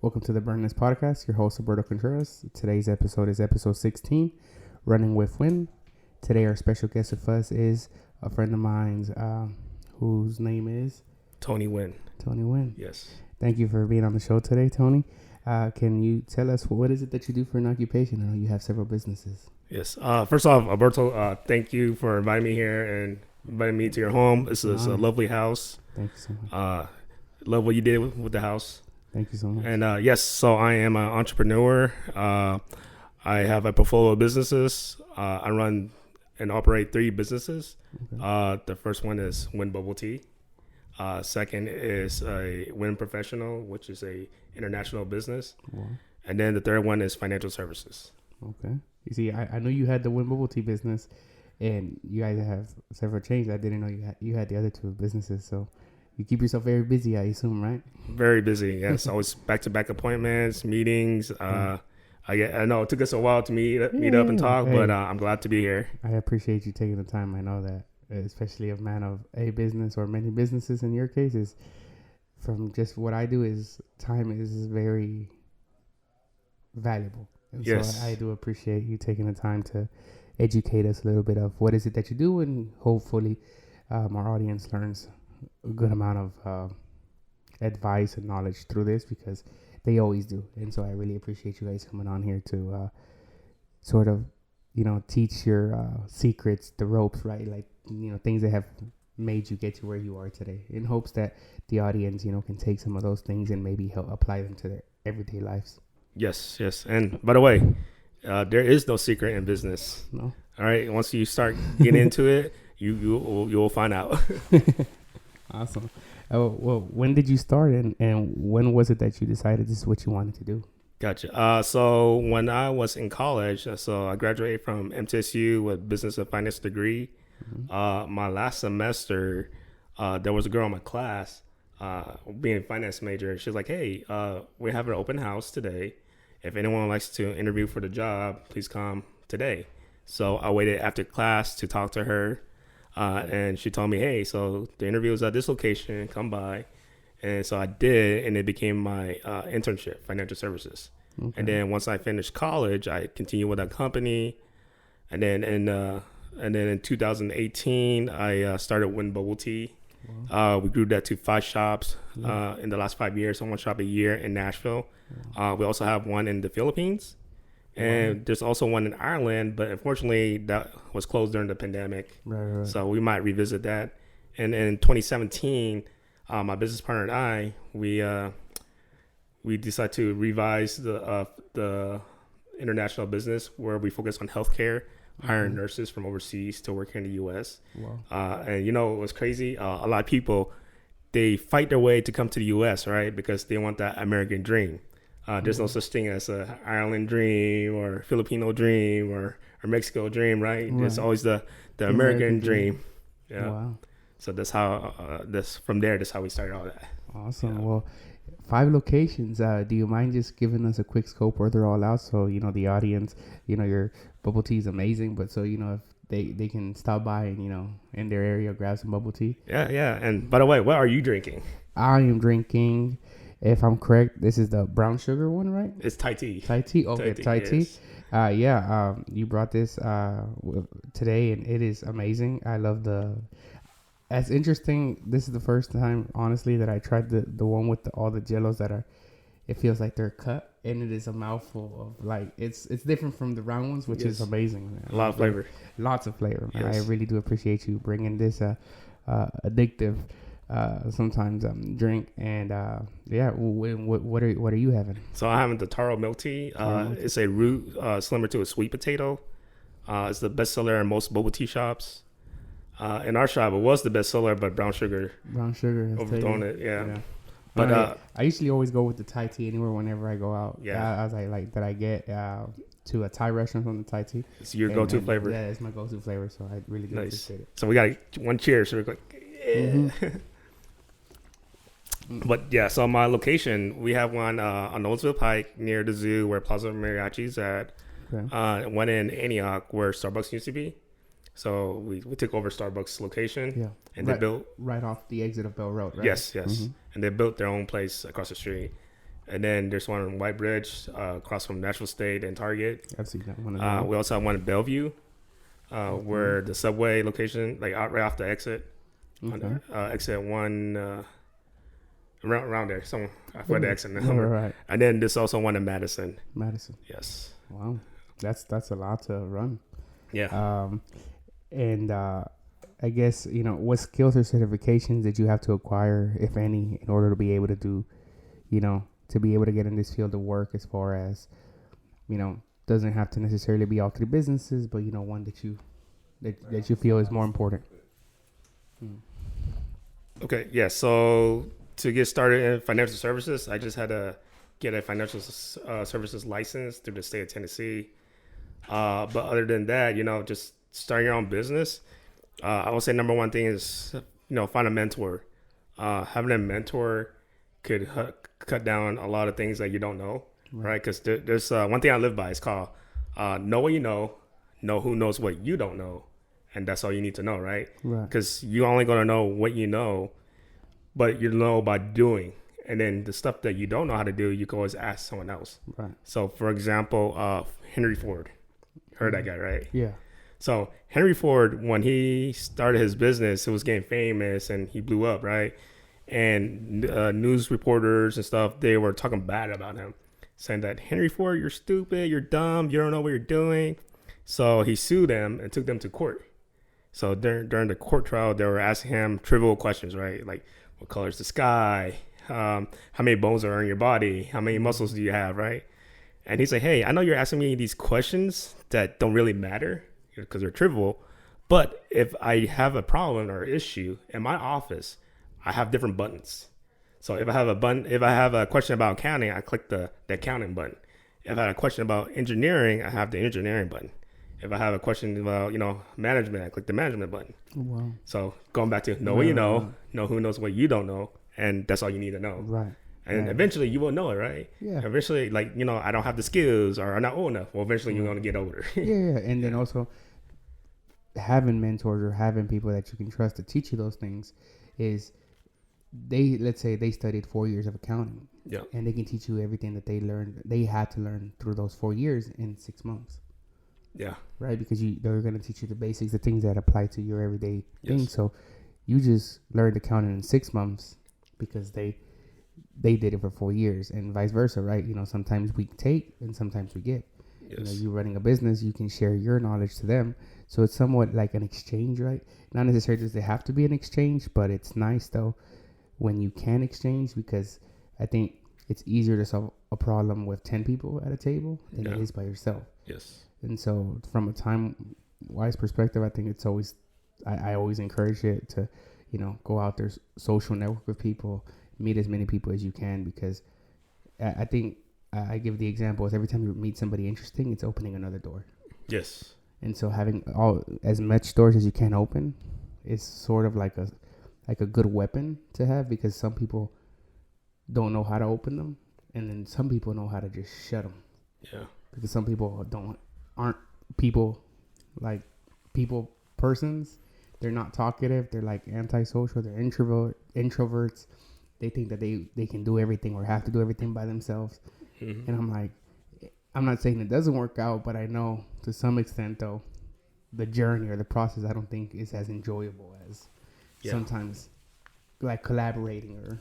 Welcome to the Burnness Podcast. Your host, Roberto Contreras. Today's episode is episode 16, Running with Win. Today, our special guest with us is a friend of mine's whose name is Tony Wynn. Tony Wynn. Yes. Thank you for being on the show today, Tony. Can you tell us what is it that you do for an occupation? I know you have several businesses. Yes. First off, Alberto, thank you for inviting me here and inviting me to your home. This is a lovely house. Thank you so much. Love what you did with the house. Thank you so much. And yes, so I am an entrepreneur. I have a portfolio of businesses. I run and operate 3 businesses. Okay. The first one is Win Bubble Tea. Second is a Win Professional, which is a international business. Wow. And then the third one is financial services. Okay. You see, I know you had the Win Bubble Tea business, and you guys have several chains. I didn't know you had the other 2 businesses, so you keep yourself very busy, I assume, right? Very busy, yes. Always back-to-back appointments, meetings. I know it took us a while to meet up and talk, but I'm glad to be here. I appreciate you taking the time. I know that, especially a man of a business or many businesses in your case, is from just what I do is time is very valuable. And yes. So I do appreciate you taking the time to educate us a little bit of what is it that you do, and hopefully our audience learns a good amount of advice and knowledge through this, because they always do. And so I really appreciate you guys coming on here to sort of, teach your secrets, the ropes, right? Like, things that have made you get to where you are today, in hopes that the audience, can take some of those things and maybe help apply them to their everyday lives. Yes. And by the way, there is no secret in business. No. All right. Once you start getting into it, you will find out. Awesome. Well, when did you start, and when was it that you decided this is what you wanted to do? Gotcha. So when I was in college, so I graduated from MTSU with business and finance degree. Mm-hmm. My last semester, there was a girl in my class, being a finance major. She was like, "Hey, we have an open house today. If anyone likes to interview for the job, please come today." So I waited after class to talk to her. And she told me, "Hey, so the interview is at this location, come by." And so I did, and it became my internship, financial services. Okay. And then once I finished college, I continued with that company. And then in 2018, I started Win Bubble Tea. Wow. We grew that to 5 shops in the last 5 years, so 1 shop a year in Nashville. Wow. We also have one in the Philippines. And there's also one in Ireland, but unfortunately that was closed during the pandemic. Right. So we might revisit that. And in 2017, my business partner and I, we decided to revise the international business, where we focus on healthcare, hiring nurses from overseas to work here in the U.S. Wow. And it was crazy. A lot of people, they fight their way to come to the U.S., right? Because they want that American dream. There's no such thing as a Ireland dream or Filipino dream or Mexico dream, right? It's always the American dream. Yeah. Wow. So that's how that's how we started all that. Awesome. Yeah. Well, 5 locations. Do you mind just giving us a quick scope where they're all out? So the audience, your bubble tea is amazing, but so if they can stop by and in their area grab some bubble tea. Yeah. And by the way, what are you drinking? I am drinking, if I'm correct, this is the brown sugar one, right? It's Thai tea. Thai tea? Okay, Thai tea. Yes. You brought this today, and it is amazing. I love that's interesting. This is the first time, honestly, that I tried the one with all the jellos it feels like they're cut, and it is a mouthful of, like, it's different from the round ones, which is amazing. Man. A lot of flavor. Lots of flavor, man. Yes. I really do appreciate you bringing this addictive sometimes drink. And what are you having? So I'm having the taro milk tea. It's a root similar to a sweet potato. It's the bestseller in most bubble tea shops. In our shop, it was the bestseller, but brown sugar overthrown it. Yeah. But I usually always go with the Thai tea anywhere whenever I go out. Yeah, I was like that I get to a Thai restaurant from the Thai tea. It's your go-to flavor. Yeah, it's my go-to flavor, so I really do appreciate it. So we got one cheers. So we're like, But yeah, so my location, we have one on Noblesville Pike near the zoo where Plaza Mariachi's at. Okay. One in Antioch where Starbucks used to be. So we took over Starbucks location, and they built right off the exit of Bell Road, right? Yes. Mm-hmm. And they built their own place across the street. And then there's one in White Bridge, across from Nashville State and Target. I've seen that one. Of them. We also have one in Bellevue, where the subway location, like right off the exit, on exit one, around there. Somewhere I forgot the exit number. Right. And then there's also one in Madison. Madison. Yes. Wow, that's a lot to run. Yeah. And I guess what skills or certifications did you have to acquire, if any, in order to be able to do, to be able to get in this field of work, as far as, doesn't have to necessarily be all through businesses, but one that you feel is more important. Okay. Yeah. So to get started in financial services, I just had to get a financial services license through the state of Tennessee. But other than that, just starting your own business, I would say number one thing is, find a mentor. Having a mentor could cut down a lot of things that you don't know, right? Because there's one thing I live by. It's called know what you know who knows what you don't know, and that's all you need to know, right? Because you're only going to know what you know, but you know by doing. And then the stuff that you don't know how to do, you can always ask someone else. Right. So, for example, Henry Ford. Heard that guy, right? Yeah. So Henry Ford, when he started his business, it was getting famous and he blew up, right? And news reporters and stuff, they were talking bad about him, saying that Henry Ford, you're stupid, you're dumb, you don't know what you're doing. So he sued them and took them to court. So during the court trial, they were asking him trivial questions, right? Like, what color is the sky? How many bones are in your body? How many muscles do you have, right? And he's like, hey, I know you're asking me these questions that don't really matter because they're trivial, but if I have a problem or issue in my office, I have different buttons. So if I have a question about accounting, I click the accounting button. If I have a question about engineering, I have the engineering button. If I have a question about, management, I click the management button. Wow. So going back to know what you know who knows what you don't know, and that's all you need to know. Right. And eventually you will know it, right? Yeah. Eventually, I don't have the skills or I'm not old enough. Well, eventually you're going to get older. Yeah. And then also having mentors or having people that you can trust to teach you those things is let's say they studied 4 years of accounting. Yeah. And they can teach you everything that they had to learn through those 4 years in 6 months. Yeah. Right. Because they're going to teach you the basics, the things that apply to your everyday thing. Yes. So you just learned accounting in 6 months because they did it for 4 years, and vice versa, right? Sometimes we take and sometimes we get. Yes. You running a business, you can share your knowledge to them. So it's somewhat like an exchange, right? Not necessarily does it have to be an exchange, but it's nice though when you can exchange, because I think it's easier to solve a problem with 10 people at a table than it is by yourself. Yes. And so from a time-wise perspective, I think it's always, I always encourage it to, go out there, social network with people, meet as many people as you can, because I think I give the example is every time you meet somebody interesting, it's opening another door. Yes. And so having as much doors as you can open is sort of like a good weapon to have, because some people don't know how to open them, and then some people know how to just shut them. Yeah. Because some people aren't people persons. They're not talkative. They're like antisocial. They're introverts. They think that they can do everything or have to do everything by themselves. Mm-hmm. And I'm like, I'm not saying it doesn't work out, but I know to some extent though, the journey or the process I don't think is as enjoyable as sometimes like collaborating or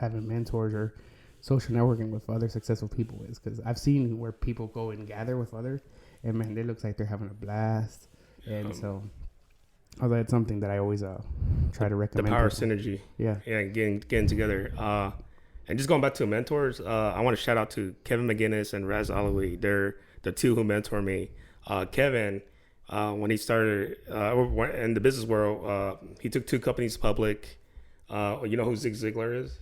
having mentors or social networking with other successful people is. Because I've seen where people go and gather with others, and man, it looks like they're having a blast. And so although it's something that I always try to recommend. The power of people. synergy. Yeah. Yeah, getting together. And just going back to mentors, I want to shout out to Kevin McGinnis and Raz Alawi. They're the two who mentor me. Kevin, when he started in the business world, he took 2 companies public. You know who Zig Ziglar is?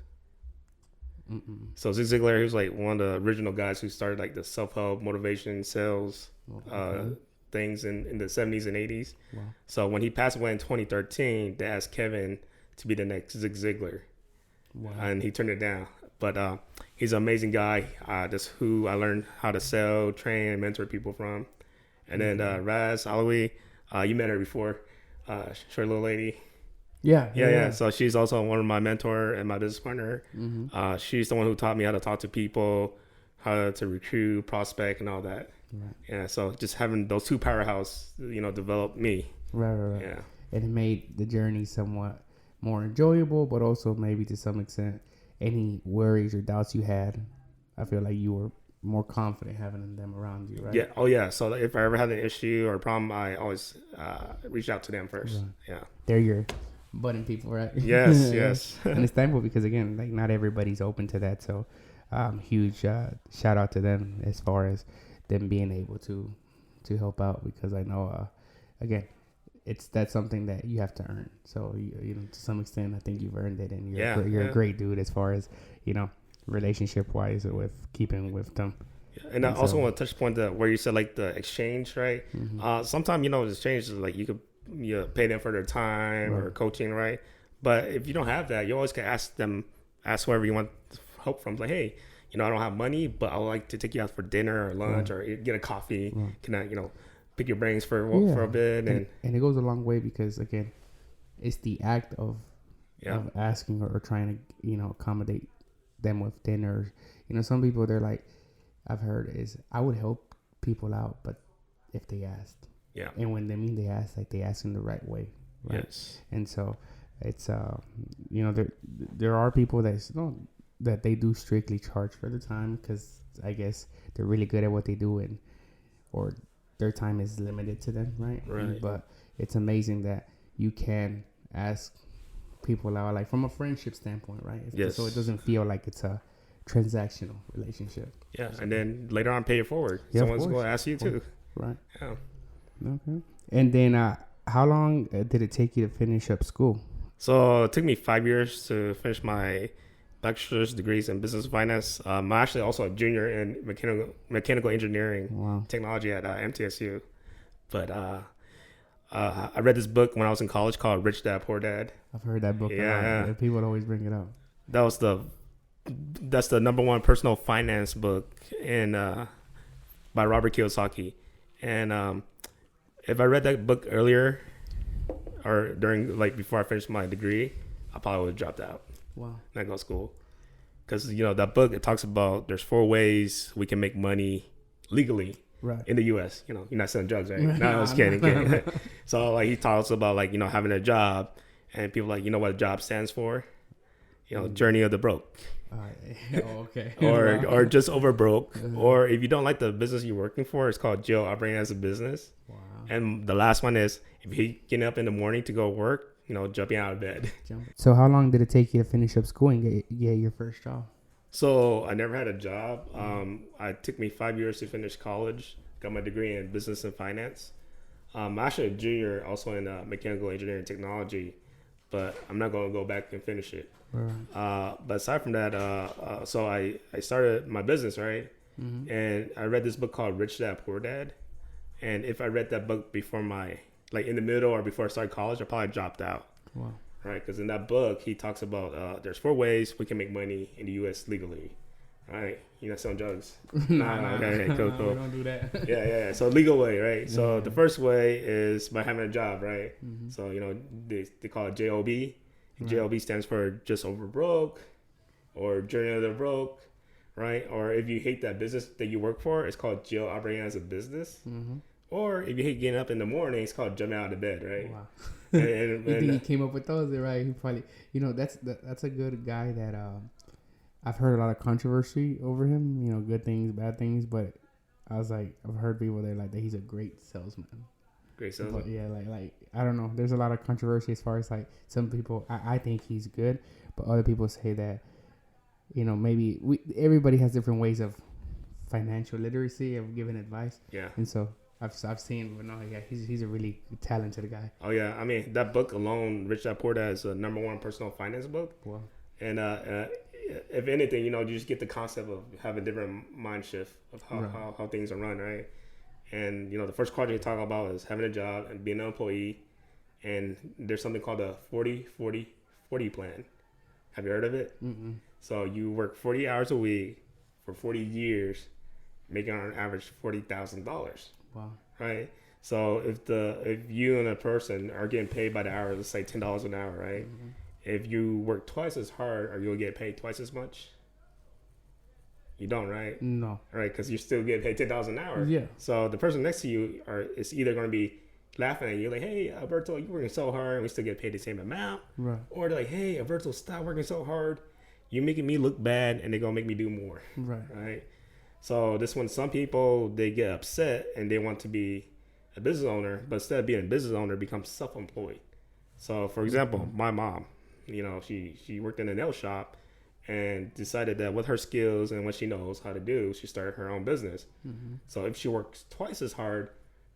Mm-mm. So Zig Ziglar, he was like one of the original guys who started like the self-help, motivation, sales things in the 70s and 80s. Wow. So when he passed away in 2013, they asked Kevin to be the next Zig Ziglar. Wow. And he turned it down. But he's an amazing guy. That's who I learned how to sell, train, and mentor people from. And then Raz Alawi, you met her before. Short little lady. Yeah. So she's also one of my mentor and my business partner. Mm-hmm. She's the one who taught me how to talk to people, how to recruit, prospect, and all that. Right. Yeah. So just having those two powerhouse, developed me. Right. Yeah. And it made the journey somewhat more enjoyable, but also maybe to some extent, any worries or doubts you had, I feel like you were more confident having them around you, right? Yeah. Oh, yeah. So if I ever had an issue or a problem, I always reach out to them first. Right. Yeah. They're your budding people, right? Yes. Yes. And it's thankful because again, like not everybody's open to that. So, huge shout out to them as far as them being able to help out because I know, again, that's something that you have to earn. So you know to some extent, I think you've earned it, and you're a great dude as far as relationship wise with keeping with them. And I also want to touch point where you said like the exchange, right? Mm-hmm. Sometimes the exchange is like you could pay them for their time or coaching, right? But if you don't have that, you always can ask whoever you want help from. Like, hey, I don't have money, but I would like to take you out for dinner or lunch or get a coffee. Can I, pick your brains for a bit? And it goes a long way because again, it's the act of asking or trying to accommodate them with dinner. Some people they're like, I've heard is I would help people out, but if they asked, and when they ask, like they ask in the right way, right? Yes. And so it's there are people that they do strictly charge for the time because I guess they're really good at what they do or their time is limited to them, right? Right. But it's amazing that you can ask people out, like from a friendship standpoint, right? Yes. So it doesn't feel like it's a transactional relationship. Yeah, and then later on pay it forward. Yeah, Someone's going to ask you too. Right. Yeah. Okay. And then how long did it take you to finish up school? So it took me 5 years to finish my bachelor's degrees in business finance. I'm actually also a junior in mechanical engineering technology at MTSU. But I read this book when I was in college called Rich Dad Poor Dad. I've heard that book a lot. People always bring it up. That's the number one personal finance book by Robert Kiyosaki. And if I read that book earlier or during before I finished my degree, I probably would have dropped out. Wow. Not go to school. Because that book, it talks about there's 4 ways we can make money legally in the U.S. You're not selling drugs, right? No, I was kidding. So he talks about having a job, and people what a job stands for. Journey of the broke. Okay. or just over broke. Or if you don't like the business you're working for, it's called jail operating as a business. Wow. And the last one is if you getting up in the morning to go work, jumping out of bed. So how long did it take you to finish up school and get your first job? So I never had a job. It took me 5 years to finish college. Got my degree in business and finance. I'm actually a junior also in mechanical engineering technology, but I'm not going to go back and finish it. Right. But aside from that, so I started my business, right? Mm-hmm. And I read this book called Rich Dad Poor Dad. And if I read that book before in the middle or before I started college, I probably dropped out. Wow. Right? Because in that book, he talks about there's 4 ways we can make money in the U.S. legally. Right? You're not selling drugs. Nah. Okay, cool. We don't do that. Yeah. So legal way, right? So the first way is by having a job, right? Mm-hmm. So, they call it JOB. Right. JOB stands for just over broke or journey of the broke, right? Or if you hate that business that you work for, it's called jail operating as a business. Mm-hmm. Or if you hate getting up in the morning, it's called jumping out of bed, right? Wow. and You think he came up with those, right? He probably, that's a good guy that I've heard a lot of controversy over him. Good things, bad things, but I was like, I've heard people that like that he's a great salesman. Great salesman. But yeah, like I don't know. There's a lot of controversy as far as like some people. I think he's good, but other people say that maybe everybody has different ways of financial literacy of giving advice. Yeah. And so I've seen, but no, yeah, he's a really talented guy. Oh yeah, I mean that book alone, Rich Dad Poor Dad, is a number one personal finance book. Wow. And if anything, you just get the concept of having a different mind shift of how things are run, right? And the first quadrant you talk about is having a job and being an employee. And there's something called a 40-40-40 plan. Have you heard of it? Mm-mm. So you work 40 hours a week for 40 years, making on average $40,000. Wow. Right? So if you and a person are getting paid by the hour, let's say $10 an hour, right? Mm-hmm. If you work twice as hard, are you gonna get paid twice as much? You don't, right? No. Right, because you're still getting paid $10 an hour. Yeah. So the person next to you is either gonna be laughing at you like, "Hey, Alberto, you're working so hard, and we still get paid the same amount," Right. or they're like, "Hey, Alberto, stop working so hard. You're making me look bad, and they're gonna make me do more." Right. Right. So this one, some people they get upset and they want to be a business owner, but instead of being a business owner, become self-employed. So, for example, my mom, she worked in a nail shop and decided that with her skills and what she knows how to do, she started her own business. Mm-hmm. So if she works twice as hard,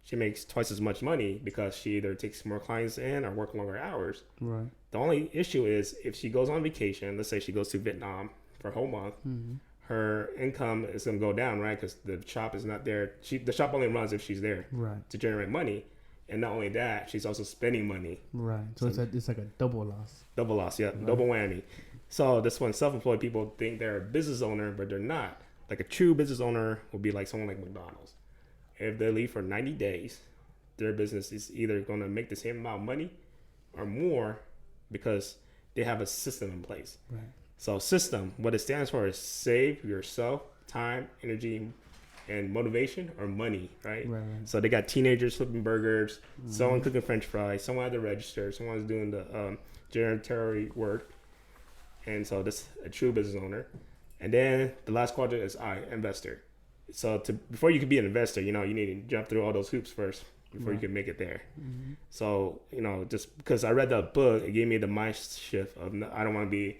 she makes twice as much money because she either takes more clients in or work longer hours. Right. The only issue is if she goes on vacation, let's say she goes to Vietnam for a whole month, Mm-hmm. her income is going to go down, right? Because the shop is not there. The shop only runs if she's there Right. to generate money. And not only that, she's also spending money. Right. So it's like a double loss. Double loss, yeah, Right. double whammy. So this one, self-employed people think they're a business owner, but they're not. Like a true business owner will be like someone like McDonald's. If they leave for 90 days, their business is either going to make the same amount of money or more because they have a system in place. Right. So system, what it stands for is save yourself time, energy, and motivation or money, right? Right. So they got teenagers flipping burgers, someone cooking French fries, someone at the register, someone's doing the janitorial work, and so this a true business owner. And then the last quadrant is investor. So before you can be an investor, you need to jump through all those hoops first before you can make it there. Mm-hmm. So just because I read that book, it gave me the mind shift of I don't want to be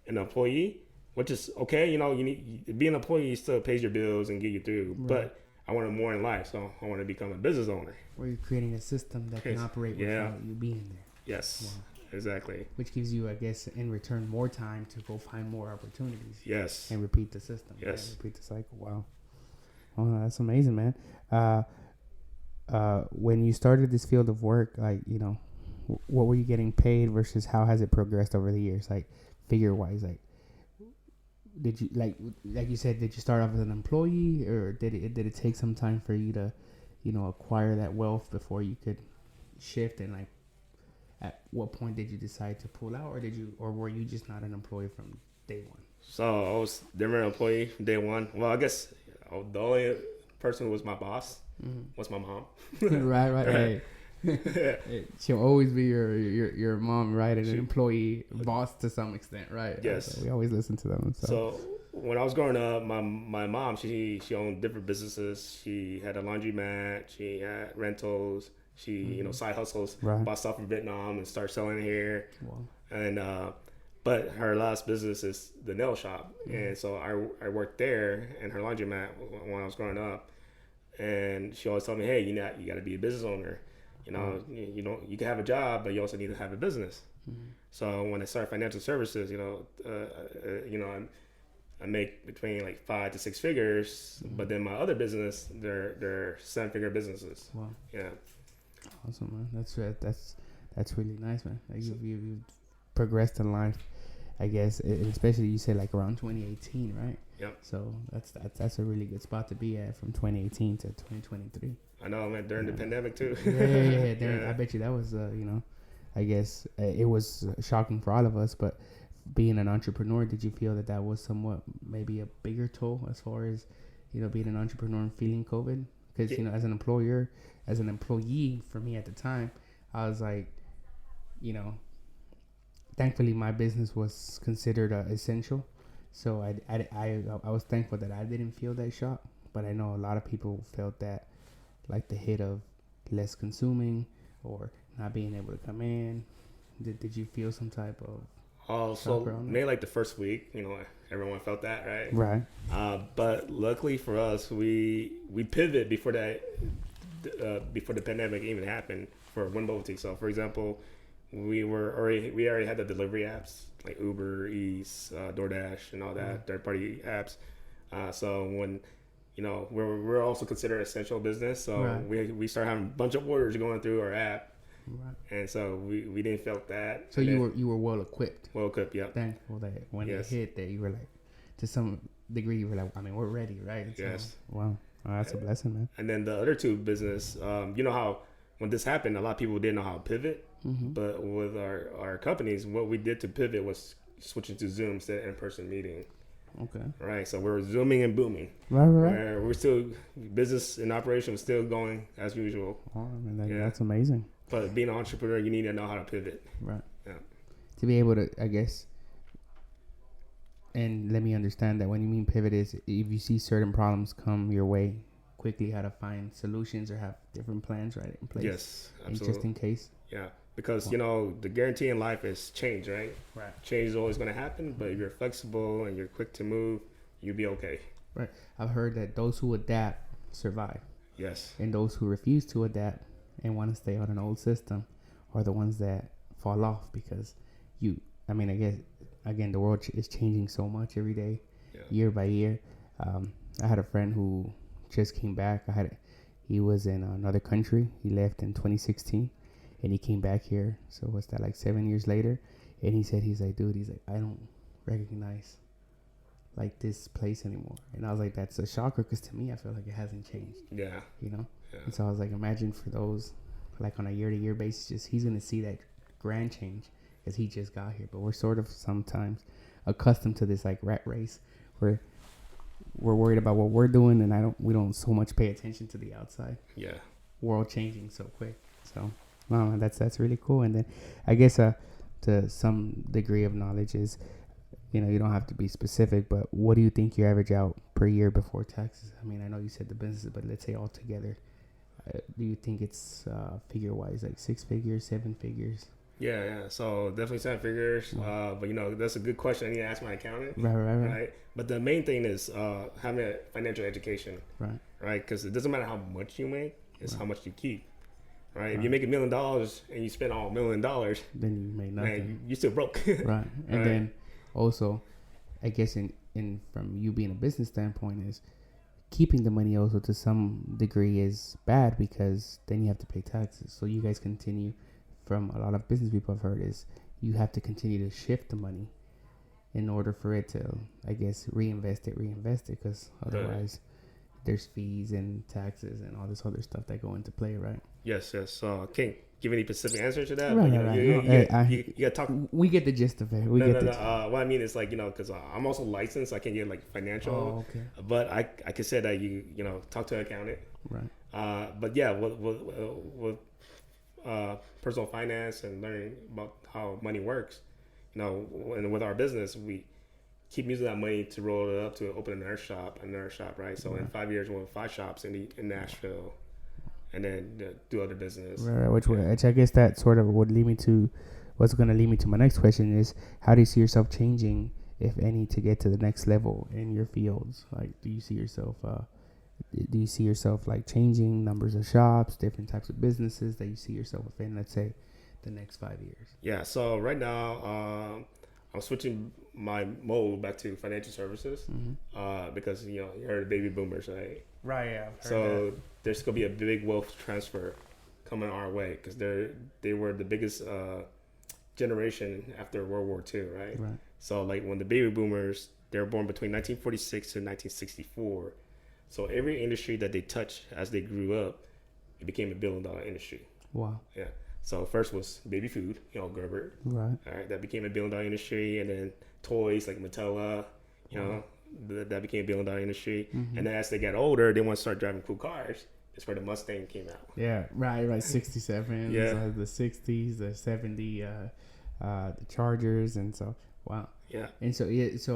an employee, which is okay. You need being an employee still pays your bills and get you through, Right. but I wanted more in life, so I want to become a business owner. Where you're creating a system that can operate without you being there. Yes, Wow. exactly. Which gives you, I guess, in return, more time to go find more opportunities. Yes, And repeat the system. Yes. Yeah, repeat the cycle. Wow. Oh, that's amazing, man. When you started this field of work, what were you getting paid versus how has it progressed over the years? Like, figure wise, like, did you like you said, did you start off as an employee, or did it take some time for you to, acquire that wealth before you could shift? And like, at what point did you decide to pull out, or were you just not an employee from day one? so I was never an employee from day one. Well, I guess the only person who was my boss was my mom. Right. She'll always be your mom, right? And an employee, boss to some extent, right? Yes. So we always listen to them. So when I was growing up, my mom, she owned different businesses. She had a laundromat. She had rentals. She side hustles, Right. bought stuff from Vietnam and started selling it here. Wow. And but her last business is the nail shop, and so I worked there in her laundromat when I was growing up. And she always told me, hey, you got to be a business owner. You can have a job, but you also need to have a business. Mm-hmm. So when I started financial services, I make between like 5 to 6 figures, but then my other business, they're 7-figure businesses. Wow. Yeah. Awesome, man. That's really nice, man. Like you've progressed in life, I guess, and especially you said like around 2018, right? Yep. So that's a really good spot to be at from 2018 to 2023. I know, man. During the pandemic too. Yeah. I bet you that was, I guess it was shocking for all of us. But being an entrepreneur, did you feel that was somewhat maybe a bigger toll as far as, being an entrepreneur and feeling COVID? Because as an employee, for me at the time, I was like, thankfully my business was considered essential. So I was thankful that I didn't feel that shock, but I know a lot of people felt that, like the hit of less consuming or not being able to come in. Did you feel some type of so maybe like the first week, everyone felt that, right? Right. But luckily for us, we pivoted before that, before the pandemic even happened for one bubble tea. So for example, we already had the delivery apps like Uber Eats, DoorDash, and all that third-party apps. So when we're also considered essential business, so Right. we start having a bunch of orders going through our app, Right. and so we didn't felt that. So you were well equipped. Well equipped, yeah. Thankful that when Yes. it hit, that you were like, to some degree, you were like, I mean, we're ready, right? So, Yes. wow. Oh, that's a blessing, man. And then the other two business, you know how when this happened, a lot of people didn't know how to pivot. Mm-hmm. But with our companies, what we did to pivot was switching to Zoom instead of in-person meeting. Okay. Right. So we're zooming and booming. Right. Where we're still business and operation was still going as usual. Oh, man, that's amazing. But being an entrepreneur, you need to know how to pivot. Right. Yeah. To be able to, I guess, and let me understand that when you mean pivot is if you see certain problems come your way, quickly how to find solutions or have different plans right in place. Yes, absolutely. Just in case. Yeah, because you know the guarantee in life is change, right? Right. Change is always going to happen, but if you're flexible and you're quick to move, you'll be okay. Right. I've heard that those who adapt survive. Yes. And those who refuse to adapt and want to stay on an old system are the ones that fall off because I guess, again, the world is changing so much every day, year by year. I had a friend who just came back. He was in another country. He left in 2016 and he came back here. So what's that, like 7 years later? And he's like, dude, I don't recognize like this place anymore. And I was like, that's a shocker because to me, I feel like it hasn't changed. Yeah. You know? Yeah. And so I was like, imagine for those, like on a year-to-year basis, he's going to see that grand change because he just got here. But we're sort of sometimes accustomed to this like rat race where we're worried about what we're doing and we don't so much pay attention to the outside. Yeah. World changing so quick. So, wow, that's really cool. And then I guess to some degree of knowledge is, you know, you don't have to be specific, but what do you think you average out per year before taxes? I mean, I know you said the business, but let's say all together. Do you think it's figure-wise, like 6 figures, 7 figures? Yeah. So definitely 7 figures. But you know, that's a good question. I need to ask my accountant. Right. But the main thing is having a financial education. Right. Because it doesn't matter how much you make; it's how much you keep. Right. If you make $1 million and you spend all $1 million, then you made nothing. Man, you still broke. Right. And then also, I guess in from you being a business standpoint is keeping the money also to some degree is bad because then you have to pay taxes. So you guys continue, from a lot of business people I've heard, is you have to continue to shift the money in order for it to, I guess, reinvest it because otherwise there's fees and taxes and all this other stuff that go into play, right? Yes. So I can't give any specific answer to that. Right, but, you got to talk. We get the gist of it. What I mean is like, you know, because I'm also licensed, so I can get like financial. Oh, okay. But I can say that you know, talk to an accountant. Right. But yeah, with personal finance and learning about how money works, you know, and with our business, we keep using that money to roll it up to open another shop, right? So in 5 years, we'll have 5 shops in Nashville, and then do other business. Right. Which I guess that sort of would lead me to what's going to lead me to my next question is, how do you see yourself changing, if any, to get to the next level in your fields? Like, do you see yourself like changing numbers of shops, different types of businesses that you see yourself within, let's say, the next 5 years? Yeah. So right now, I'm switching my mode back to financial services because, you know, you heard of baby boomers, right? Right. Yeah. So there's gonna be a big wealth transfer coming our way because they were the biggest generation after World War II, right? Right. So like when the baby boomers, they were born between 1946 to 1964. So every industry that they touched as they grew up, it became $1 billion industry. Wow. Yeah. So first was baby food, you know, Gerber. Right. All right, that became $1 billion industry, and then toys like Mattel, you know, that became $1 billion industry. And then as they got older, they want to start driving cool cars. That's where the Mustang came out. Yeah. Right. 67. Yeah. The 60s, the 70, the Chargers, and so wow. Yeah. And so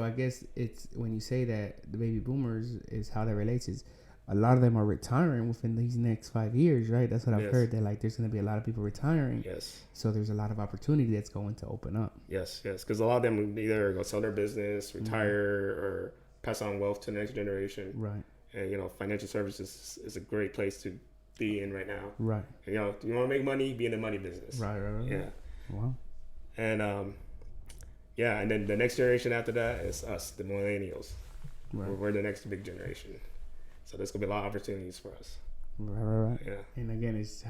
I guess it's when you say that the baby boomers is how that relates is a lot of them are retiring within these next 5 years, right? That's what I've heard. That like there's going to be a lot of people retiring. Yes. So there's a lot of opportunity that's going to open up. Yes. Because a lot of them either go sell their business, retire, or pass on wealth to the next generation. Right. And you know, financial services is a great place to be in right now. Right. And, you know, you want to make money, be in the money business. Right. Yeah. Wow. And and then the next generation after that is us, the millennials. Right. We're the next big generation. So there's gonna be a lot of opportunities for us. Right. Yeah. And again, it's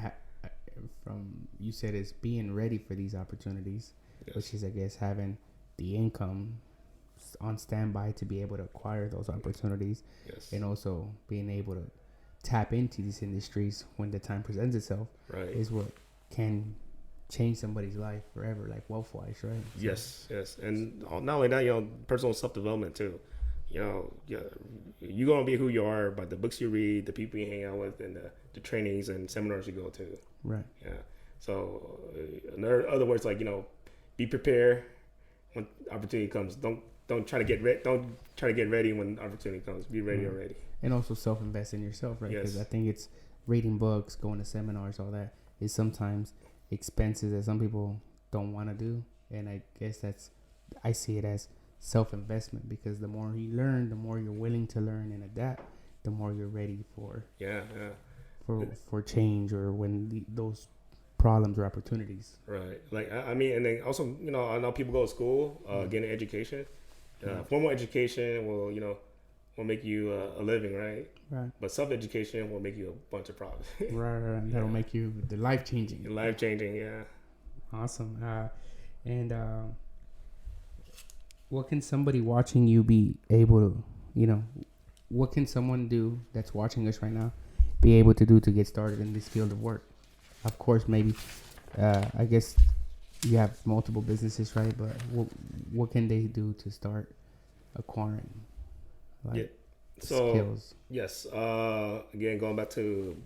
from you said it's being ready for these opportunities, which is I guess having the income on standby to be able to acquire those opportunities, and also being able to tap into these industries when the time presents itself Right. is what can change somebody's life forever, like wealth wise, right? So, Yes, and not only that, personal self development too. Yeah, you're gonna be who you are by the books you read, the people you hang out with, and the trainings and seminars you go to. right. Yeah. So, in other words, like be prepared when opportunity comes. Don't try to get ready. Don't try to get ready when opportunity comes. Be ready Right. already. And also self invest in yourself, right? Because Yes. I think it's reading books, going to seminars, all that is sometimes expenses that some people don't want to do. And I guess I see it as self investment, because the more you learn, the more you're willing to learn and adapt, the more you're ready Yeah. for change, or when those problems or opportunities. Right. Like I mean, and then also, I know people go to school, get an education. Formal education will make you a living, right? Right. But self education will make you a bunch of problems. Right. That'll make you the life changing. Life changing, yeah. Awesome. And what can somebody watching you be able to, what can someone do that's watching us right now be able to do to get started in this field of work? Of course, maybe, I guess you have multiple businesses, right? But what can they do to start acquiring skills? Yes. Again, going back to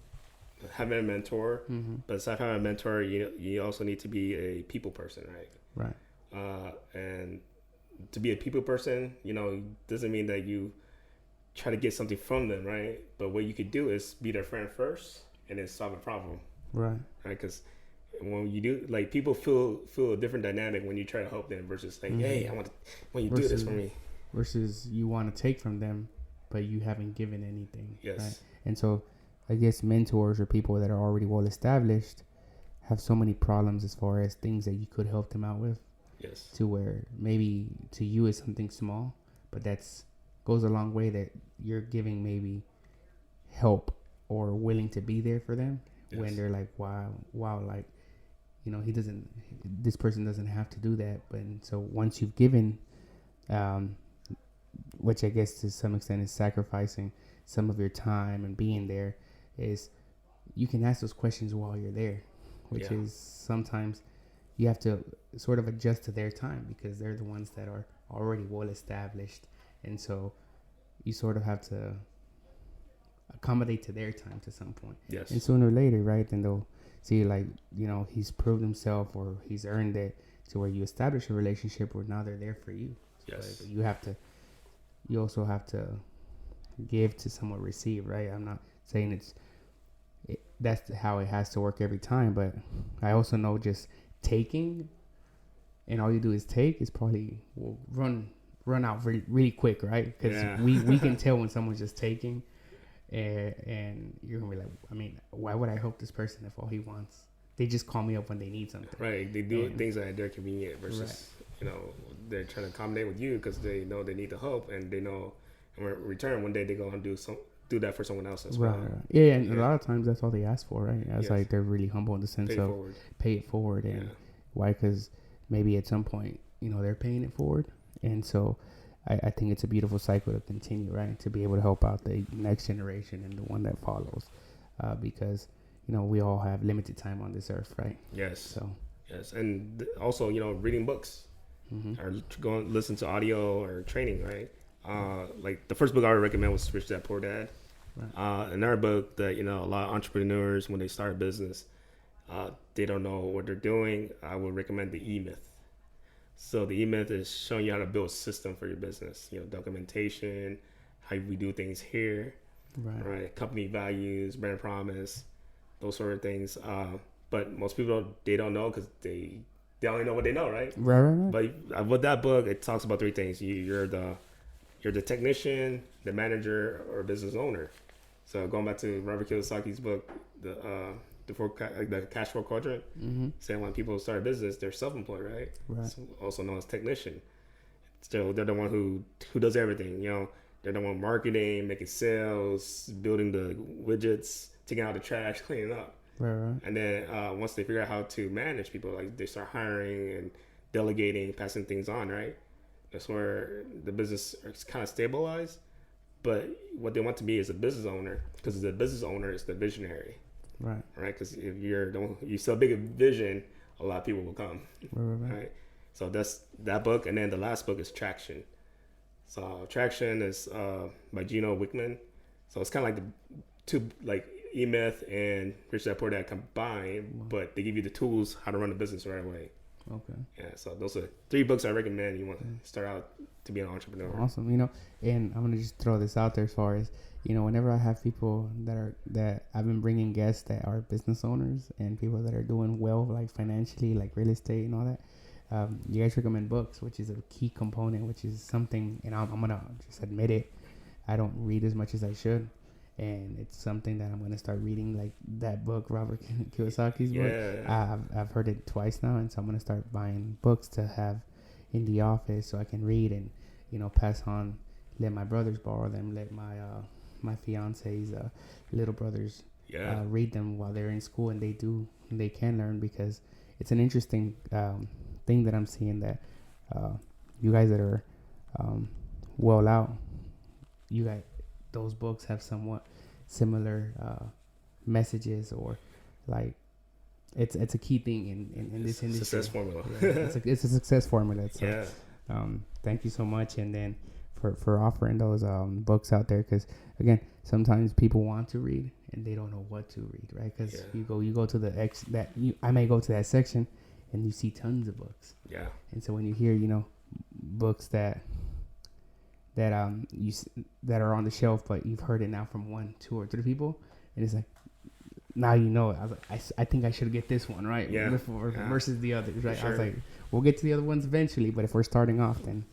having a mentor, but aside from having a mentor, you also need to be a people person, right? Right. And to be a people person, doesn't mean that you try to get something from them, right? But what you could do is be their friend first, and then solve a problem, right? Because when you do, like, people feel a different dynamic when you try to help them versus like, hey, when you do this for me, versus you want to take from them, but you haven't given anything. Yes. Right? And so, I guess mentors or people that are already well established have so many problems as far as things that you could help them out with. Yes. To where maybe to you is something small, but that's goes a long way, that you're giving maybe help or willing to be there for them. Yes. When they're like, wow, like, this person doesn't have to do that. But so once you've given, which I guess to some extent is sacrificing some of your time and being there, is you can ask those questions while you're there, which is sometimes you have to sort of adjust to their time, because they're the ones that are already well established. And so you sort of have to accommodate to their time to some point. Yes. And sooner or later, right, then they'll see, like, he's proved himself or he's earned it, to where you establish a relationship where now they're there for you. Yes. But you also have to give to somewhat receive, right? I'm not saying that's how it has to work every time, but I also know just taking and all you do is take is probably will run out really, really quick, right? Because we can tell when someone's just taking, and you're gonna be like, I mean, why would I help this person if all he wants? They just call me up when they need something. Right. They do things that are convenient versus, they're trying to accommodate with you because they know they need the help, and they know in return one day they're gonna do that for someone else as well. Right. Yeah, and a lot of times that's all they ask for, right? It's like they're really humble in the sense of pay it forward, and why? Because maybe at some point, they're paying it forward, and so I think it's a beautiful cycle to continue, right? To be able to help out the next generation and the one that follows, because we all have limited time on this earth, right? Yes. So yes, and also reading books, or going listen to audio or training, right? Like the first book I would recommend was Rich Dad Poor Dad. Right. Another book that a lot of entrepreneurs, when they start a business, they don't know what they're doing. I would recommend the E-Myth. So the E-Myth is showing you how to build a system for your business. Documentation, how we do things here, right? Company values, brand promise, those sort of things. But most people they don't know because they only know what they know, right? Right. But with that book, it talks about three things. You're the technician, the manager, or business owner. So going back to Robert Kiyosaki's book, the cash flow quadrant, saying when people start a business, they're self-employed, right? So also known as technician. So they're the one who does everything. They're the one marketing, making sales, building the widgets, taking out the trash, cleaning up. Right. And then once they figure out how to manage people, like they start hiring and delegating, passing things on, right? That's where the business is kind of stabilized. but what they want to be is a business owner, because the business owner is the visionary, Right. right? Because if you sell big a vision, a lot of people will come, right? So that's that book, and then the last book is Traction. So Traction is by Gino Wickman. So it's kind of like the two, like E-Myth and Rich Dad Poor Dad combined, but they give you the tools how to run a business right away. Okay. Yeah, so those are 3 books I recommend you want to start out to be an entrepreneur. Awesome. And I'm gonna just throw this out there as far as whenever I have people that I've been bringing guests that are business owners and people that are doing well, like financially, like real estate and all that. You guys recommend books, which is a key component, which is something, and I'm gonna just admit it. I don't read as much as I should, and it's something that I'm gonna start reading, like that book, Robert Kiyosaki's book. I've heard it twice now, and so I'm gonna start buying books to have in the office so I can read and pass on. Let my brothers borrow them. Let my fiance's little brothers read them while they're in school, and they can learn, because it's an interesting thing that I'm seeing, that you guys that are well out, you guys, those books have somewhat similar messages, or like it's a key thing in this industry. Success formula. It's a success formula. So, yeah. Thank you so much, and then for offering those books out there, because again, sometimes people want to read and they don't know what to read, right? Because you go to the I may go to that section and you see tons of books. Yeah. And so when you hear books that are on the shelf, but you've heard it now from 1, 2, or 3 people, and it's like, now it. I was like, I think I should get this one, right? Yeah. Versus the others, right? Sure. I was like, we'll get to the other ones eventually, but if we're starting off, then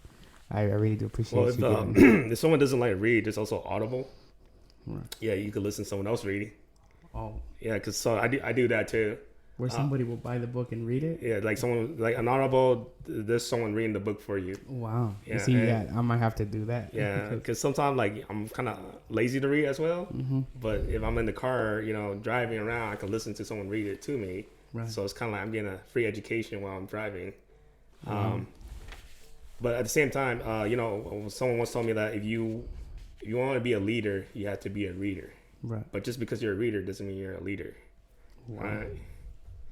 I really do appreciate you. If someone doesn't like read, there's also Audible. Right. Yeah, you can listen to someone else reading. Oh. Yeah, because I do that too. Where somebody will buy the book and read it? Yeah, like someone, like an Audible, there's someone reading the book for you. Wow. Yeah, see, I might have to do that. Yeah, because sometimes like I'm kind of lazy to read as well. Mm-hmm. But if I'm in the car, driving around, I can listen to someone read it to me. Right. So it's kind of like I'm getting a free education while I'm driving. Wow. But at the same time, someone once told me that if you want to be a leader, you have to be a reader. Right. But just because you're a reader doesn't mean you're a leader. Wow.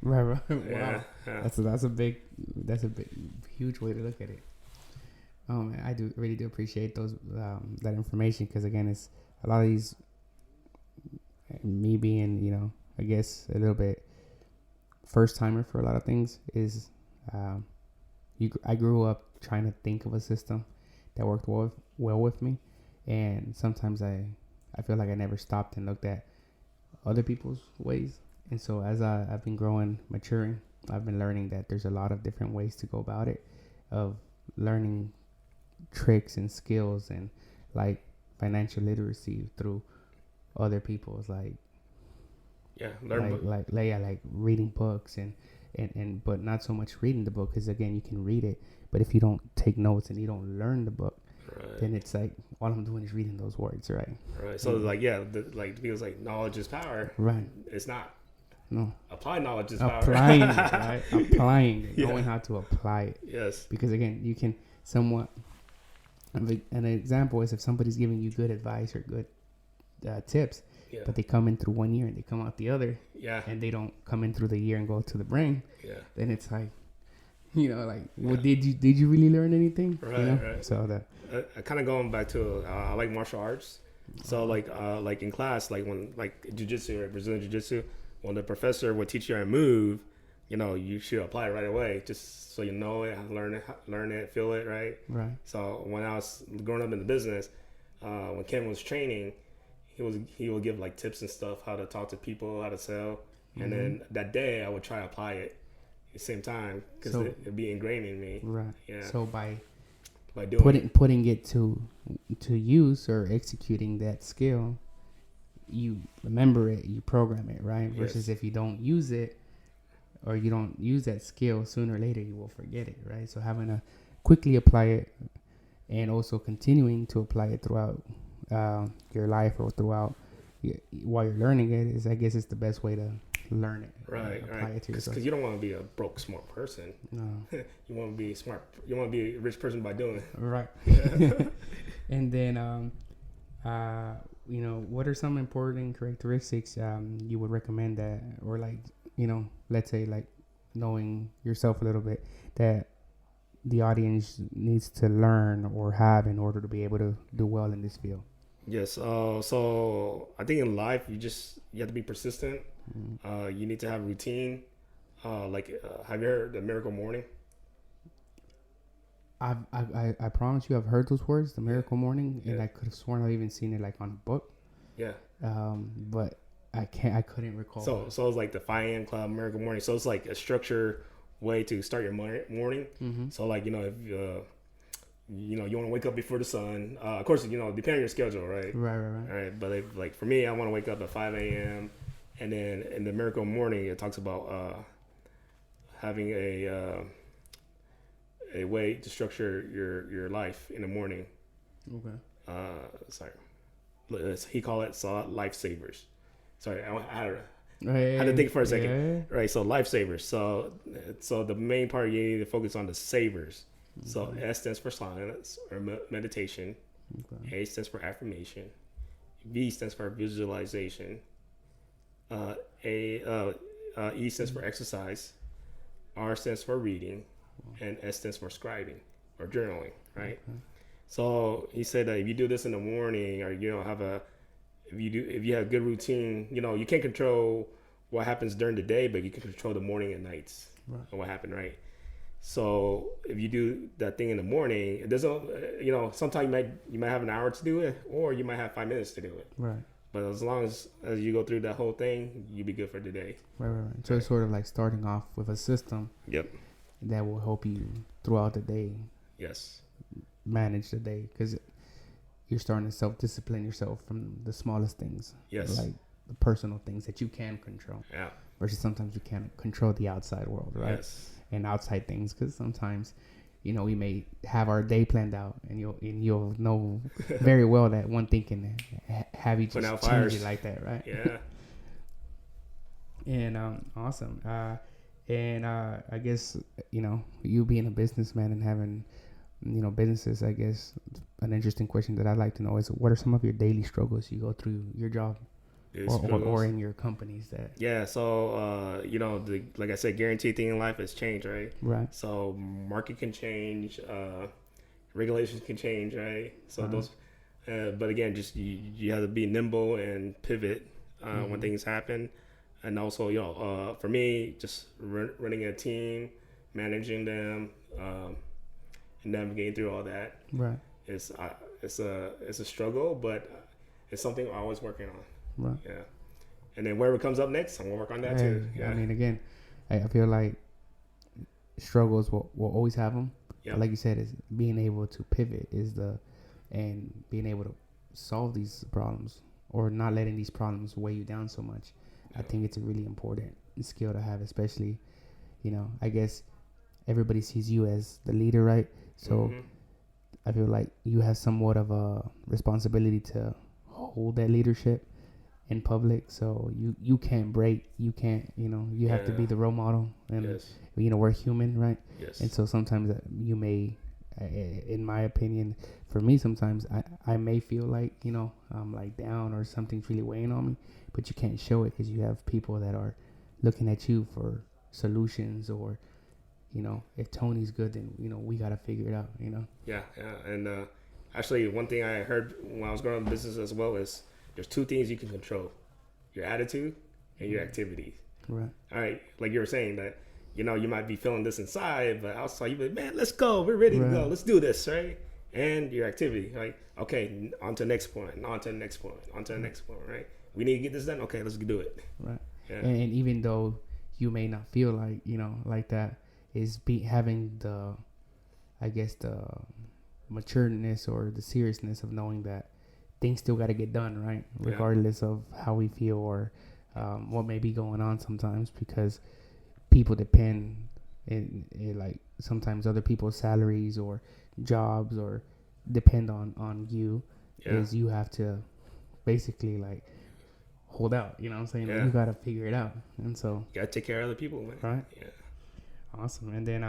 Right. Wow. Yeah. That's a big huge way to look at it. Oh man, I really do appreciate those that information, because again, it's a lot of these, me being I guess a little bit first timer for a lot of things, is I grew up trying to think of a system that worked well with me, and sometimes I feel like I never stopped and looked at other people's ways. And so as I've been growing, maturing, I've been learning that there's a lot of different ways to go about it, of learning tricks and skills and like financial literacy through other people's like reading books and but not so much reading the book, because again, you can read it, but if you don't take notes and you don't learn the book, right, then it's like all I'm doing is reading those words, right? Right. So feels like knowledge is power. Right. It's not. No. Apply knowledge is power. Applying it, right? Applying it, knowing how to apply it. Yes. Because again, you can somewhat. An example is if somebody's giving you good advice or good tips, but they come in through one ear and they come out the other, and they don't come in through the ear and go to the brain, then it's like, well, did you really learn anything? Right, right. So that kind of going back to I like martial arts. So like in class, like when like jiu-jitsu or Brazilian jiu-jitsu, when the professor would teach you a move, you should apply it right away, just so you know it, learn it, feel it, right? Right. So when I was growing up in the business, when Ken was training, he would give like tips and stuff, how to talk to people, how to sell, and then that day I would try to apply it at the same time, because it'd be ingrained in me. Right. Yeah. So by doing putting it to use or executing that skill, you remember it, you program it, right? Versus if you don't use it, or you don't use that skill, sooner or later you will forget it, right? So having to quickly apply it, and also continuing to apply it throughout your life, or throughout while you're learning it, is, I guess, it's the best way to learn it. Right, apply it to yourself. Because you don't want to be a broke smart person. No. You want to be smart. You want to be a rich person by doing it. Right. And then what are some important characteristics you would recommend that, or like, let's say like knowing yourself a little bit, that the audience needs to learn or have in order to be able to do well in this field? Yes. So I think in life you have to be persistent. You need to have routine. Have you heard the Miracle Morning? I promise you, I've heard those words, the Miracle Morning, and Yeah. I could have sworn I've even seen it like on a book. Yeah. But I couldn't recall. So it's like the 5 a.m. club, Miracle Morning. So it's like a structured way to start your morning. Mm-hmm. So like if you want to wake up before the sun. Of course, depending on your schedule, right? Right. All right. But like for me, I want to wake up at 5 a.m. And then in the Miracle Morning, it talks about having a way to structure your life in the morning. Okay. Sorry, he called it lifesavers. Sorry, I Right. had to think for a second. Yeah. Right, so lifesavers. So the main part you need to focus on the savers. So S stands for silence or meditation. Okay. A stands for affirmation. V stands for visualization. E stands for exercise. R stands for reading, and S stands for scribing or journaling. Right. Okay. So he said that if you do this in the morning, or if you have a good routine, you can't control what happens during the day, but you can control the morning and nights. Right. And what happened, right? So if you do that thing in the morning, it doesn't. Sometimes you might have an hour to do it, or you might have 5 minutes to do it. Right. But as long as you go through that whole thing, you'll be good for the day. Right. So it's sort of like starting off with a system. Yep. That will help you throughout the day. Yes. Manage the day, because you're starting to self-discipline yourself from the smallest things. Yes. Like the personal things that you can control. Yeah. Versus sometimes you can't control the outside world, right? Yes. And outside things, because sometimes, we may have our day planned out, and you'll know very well that one thing can have you just change fires. it like that, right? Yeah. And awesome. And I guess you being a businessman and having businesses, I guess an interesting question that I'd like to know is, what are some of your daily struggles you go through your job or in your companies that? Yeah, so like I said, guaranteed thing in life is change, right? Right. So market can change, regulations can change, right? So those, but again, just you have to be nimble and pivot when things happen, and also for me, just running a team, managing them, and navigating through all that. Right. It's a struggle, but it's something I'm always working on. Right. Yeah. And then wherever comes up next, I'm gonna work on that too. Yeah. I mean, again, I feel like struggles will always have them. Yeah. But like you said, is being able to pivot and being able to solve these problems, or not letting these problems weigh you down so much. I think it's a really important skill to have, especially, I guess everybody sees you as the leader, right? So I feel like you have somewhat of a responsibility to hold that leadership in public. So you can't break, you can't, you have to be the role model, and Yes. we're human, right? Yes. And so sometimes you may, in my opinion, for me, sometimes I may feel like, I'm like down or something's really weighing on me, but you can't show it because you have people that are looking at you for solutions, or, if Tony's good, then, we got to figure it out, Yeah. And actually, one thing I heard when I was growing up in business as well is there's 2 things you can control: your attitude and your activities. Right. All right. Like you were saying that, you might be feeling this inside, but outside you be, man, let's go. We're ready to go. Let's do this, right? And your activity, like, okay, on to the next point, on to the next point, on to the next point, right? We need to get this done. Okay, let's do it. Right. Yeah. And even though you may not feel like, like that, is having the, I guess, the matureness or the seriousness of knowing that things still got to get done, right? Regardless of how we feel or what may be going on sometimes, because people depend in like sometimes other people's salaries or jobs or depend on you. Is you have to basically like hold out, you know what I'm saying? Like, you got to figure it out. And so you got to take care of other people, man. Right. Yeah. Awesome. And then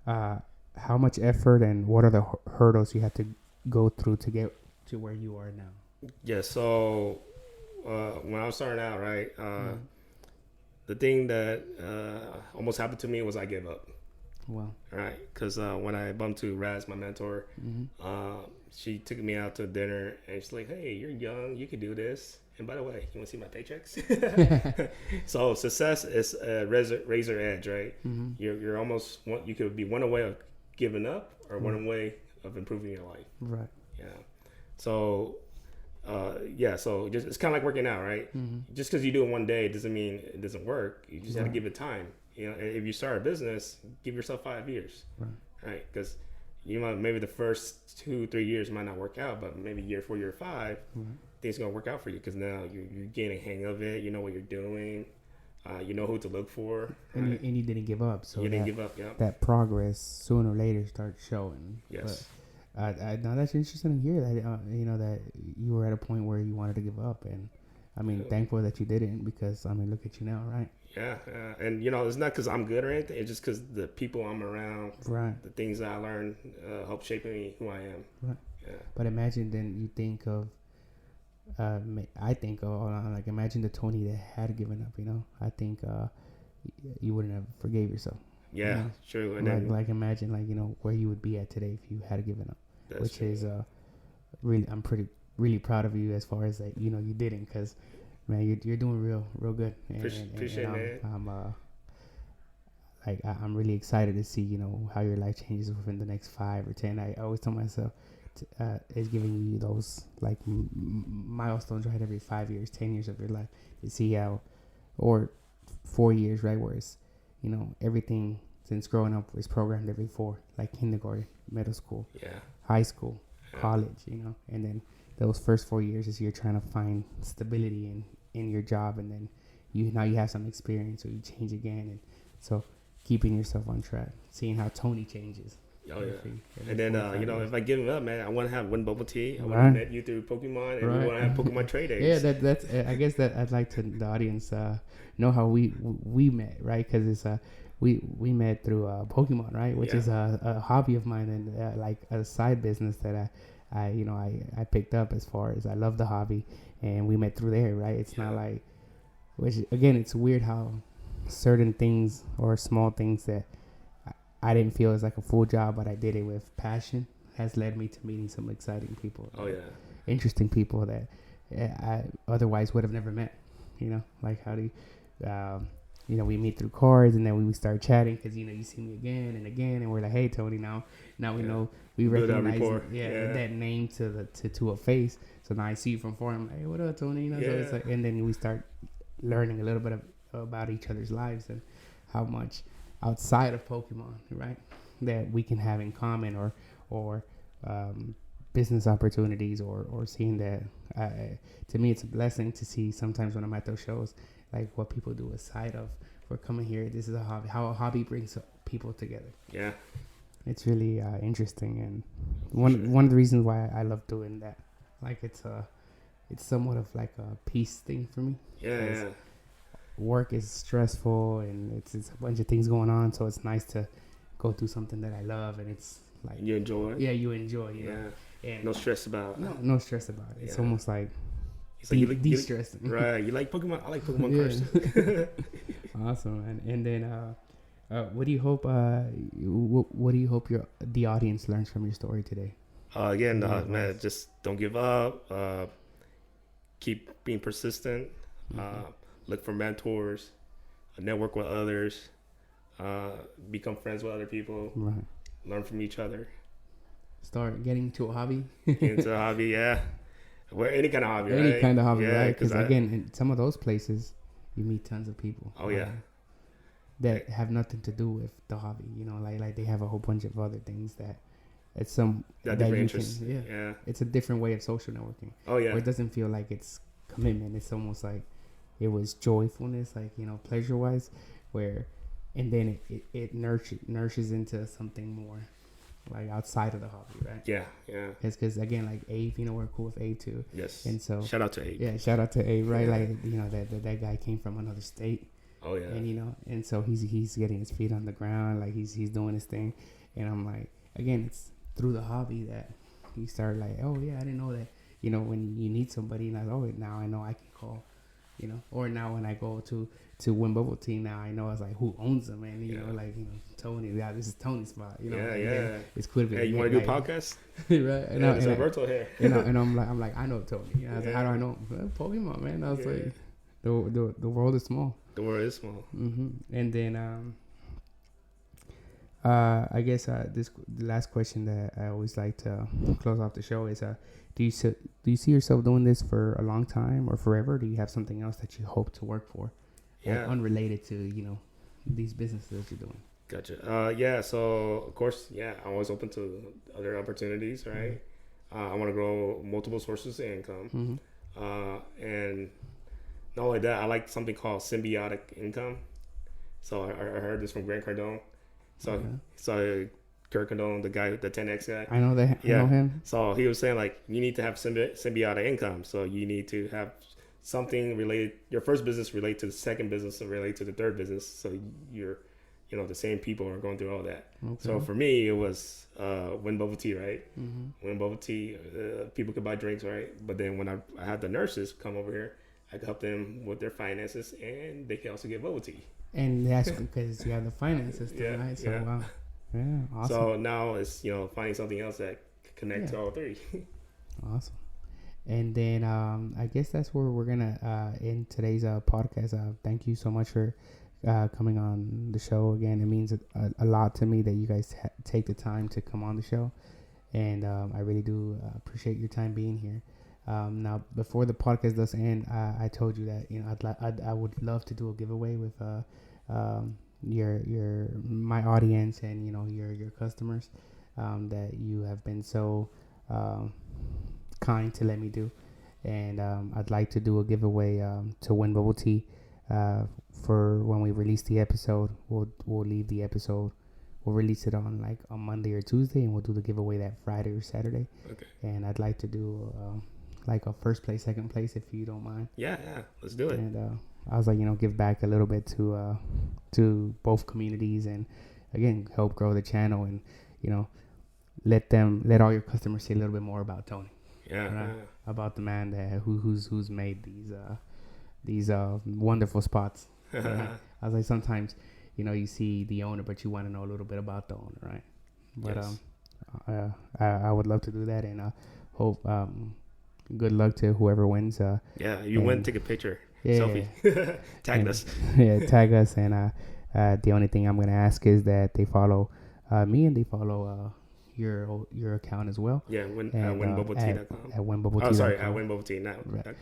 how much effort and what are the hurdles you have to go through to get to where you are now? Yeah. So when I was starting out, right, Right. the thing that almost happened to me was I gave up. Well. Right, because when I bumped to Raz, my mentor, Mm-hmm. she took me out to dinner and she's like, "Hey, you're young, you can do this. And by the way, you want to see my paychecks?" So success is a razor edge, right? Mm-hmm. You're almost one, you could be one away of giving up or one Right. away of improving your life. Right. Yeah. So yeah, so just it's kind of like working out, right? Mm-hmm. Just because you do it one day doesn't mean it doesn't work. You just have to Right. give it time. You know, if you start a business, give yourself 5 years, Right. right? Because you might maybe the first 2 3 years might not work out, but maybe year 4, year 5, Right. things gonna work out for you because now you're getting a hang of it. You know what you're doing. You know who to look for, right? And you didn't give up, so You didn't give up. Yeah. that progress sooner or later starts showing. But Yes. now that's interesting to hear that that you were at a point where you wanted to give up, and I mean, Yeah. thankful that you didn't, because I mean, look at you now, right? Yeah, and it's not because I'm good or anything. It's just because the people I'm around, Right. the things that I learned, help shape me who I am. Right. Yeah. But imagine then you think of, I think of, like, imagine the Tony that had given up. I think you wouldn't have forgave yourself. Yeah, true. And Like, then imagine, like, where you would be at today if you had given up. that's Which true. is really, I'm really proud of you as far as that. You didn't, because man, you're doing real good. Appreciate it, man. I'm really excited to see how your life changes within the next 5 or 10. I always tell myself, it's giving you those, like, milestones, right, every 5 years, 10 years of your life, to see how, or 4 years, right, where it's everything since growing up is programmed every four, like kindergarten, middle school, Yeah. high school, Yeah. college, and then those first 4 years is you're trying to find stability in your job, and then you have some experience, so you change again, and so keeping yourself on track, seeing how Tony changes. Oh yeah. every And then 45 years. if I give it up, man, I want to have one bubble tea. I want to Right. met you through Pokemon, and we Right. want to have Pokemon trade days. Yeah, that's I guess that I'd like to the audience know how we met, right? Because it's we met through Pokemon, right? Which Yeah. is a hobby of mine, and like a side business that I picked up, as far as I love the hobby, and we met through there, right? It's not Yeah. like, which again, it's weird how certain things or small things that I didn't feel as like a full job, but I did it with passion, has led me to meeting some exciting people. Oh yeah. Interesting people that I otherwise would have never met. Like, how do we meet through cards, and then we start chatting because you see me again and again, and we're like, hey Tony, now we Yeah. know, we Build that recognize rapport. that name to a face. So now I see you from far, I'm like, hey, what up, Tony? So it's Yeah. like, and then we start learning a little bit about each other's lives, and how much outside of Pokemon, right, that we can have in common, or business opportunities, or seeing that. To me, it's a blessing to see sometimes when I'm at those shows, like, what people do aside of, for coming here. This is a hobby. How a hobby brings people together. Yeah. It's really interesting, and Sure. one of the reasons why I love doing that. Like, it's somewhat of like a peace thing for me. Yeah. Yeah. Work is stressful, and it's a bunch of things going on, so it's nice to go through something that I love, and it's like, And you enjoy. yeah, you enjoy, Yeah. and No stress about. no stress about it. It's Yeah. almost like It's like de-stressing. right. You like Pokemon? I like Pokemon Yeah. cards. Awesome, man. And then what do you hope what do you hope the audience learns from your story today? Again, Yeah, man, nice. just don't give up. Keep being persistent. Mhm. Look for mentors. Network with others. Become friends with other people. Right. Learn from each other. Start getting into a hobby. Get into a hobby, yeah. Any kind of hobby, Any right? kind of hobby, Yeah, right? Because I- again, in some of those places, you meet tons of people. Oh, yeah. That have nothing to do with the hobby. Like they have a whole bunch of other things that it's some got that different you interests. can. Yeah. Yeah. It's a different way of social networking. Oh yeah. Where it doesn't feel like it's commitment. It's almost like it was joyfulness, like, pleasure wise, where, and then it nurtures into something more, like, outside of the hobby, right? Yeah. Yeah. Because again, like Abe, we're cool with Abe too, Yes. and so Shout out to Abe. yeah, shout out to Abe, right? Yeah. Like, that guy came from another state, Oh yeah. and and so he's getting his feet on the ground, like he's doing his thing, and I'm like, again, it's through the hobby that you start like, oh yeah, I didn't know that you know, when you need somebody, and I was, oh, now I know I can call, you know, or now when I go to Win Bubble Tea, now I know it's like who owns them, and you know, like, you know, Tony, yeah, this is Tony's spot, you know, it's cool. Hey, you want to do a podcast? Right? And there's Alberto here. and I'm like, I know Tony. You know, I was like, how do I know him? Pokemon, man. I was like, the world is small. The world is small. And then I guess the last question that I always like to close off the show is do you see yourself doing this for a long time or forever? Do you have something else that you hope to work for, unrelated to, you know, these businesses that you're doing? Gotcha. So of course, I'm always open to other opportunities, right? I want to grow multiple sources of income, and not only that, I like something called symbiotic income. So I heard this from Grant Cardone. So Kurt Cardone, the guy, the 10X guy. I know that. I know him. So he was saying, like, you need to have symbiotic income. So you need to have something related, your first business relate to the second business and relate to the third business. So you're, you know, the same people are going through all that. Okay. So for me, it was Win Bubble Tea, right? Win Bubble Tea, people could buy drinks, right? But then when I had the nurses come over here, I could help them with their finances, and they can also get bubble tea. And that's because you have the finances, right? So wow, awesome. So now it's, you know, finding something else that connect to all three. Awesome. And then I guess that's where we're gonna end today's podcast. Thank you so much for coming on the show again. It means a lot to me that you guys take the time to come on the show, and I really do appreciate your time being here. Now, before the podcast does end, I told you that, you know, I would love to do a giveaway with my audience and, you know, your customers that you have been so kind to let me do, and I'd like to do a giveaway to Win Bubble Tea for when we release the episode. We'll leave the episode. We'll release it on like on Monday or Tuesday, and we'll do the giveaway that Friday or Saturday. Okay. And I'd like to do like a first place, second place, if you don't mind. Yeah, let's do it. And I was like, you know, give back a little bit to both communities, and again, help grow the channel, and, you know, let all your customers see a little bit more about Tony. About the man that who's made these wonderful spots. I was like, sometimes, you know, you see the owner, but you want to know a little bit about the owner, right? But yes. I would love to do that, and hope good luck to whoever wins. You win, take a picture, selfie, tag us. Tag us, and the only thing I'm gonna ask is that they follow me, and they follow your account as well. winbubbletea.com. At winbubbletea.com. Oh, sorry, at winbubbletea now. Right.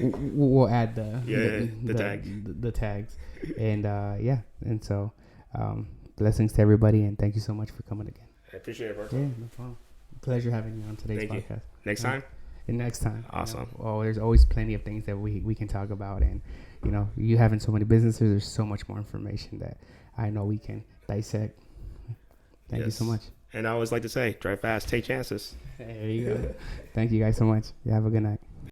We'll add the tags, and and so blessings to everybody, and thank you so much for coming again. I appreciate it, Berto. Yeah, no problem. Pleasure having you on today's podcast. You. Next time. And next time. Awesome. You know, there's always plenty of things that we can talk about, and, you know, you having so many businesses, there's so much more information that I know we can dissect. Thank you so much. And I always like to say, drive fast, take chances. There you go. Thank you guys so much. You have a good night.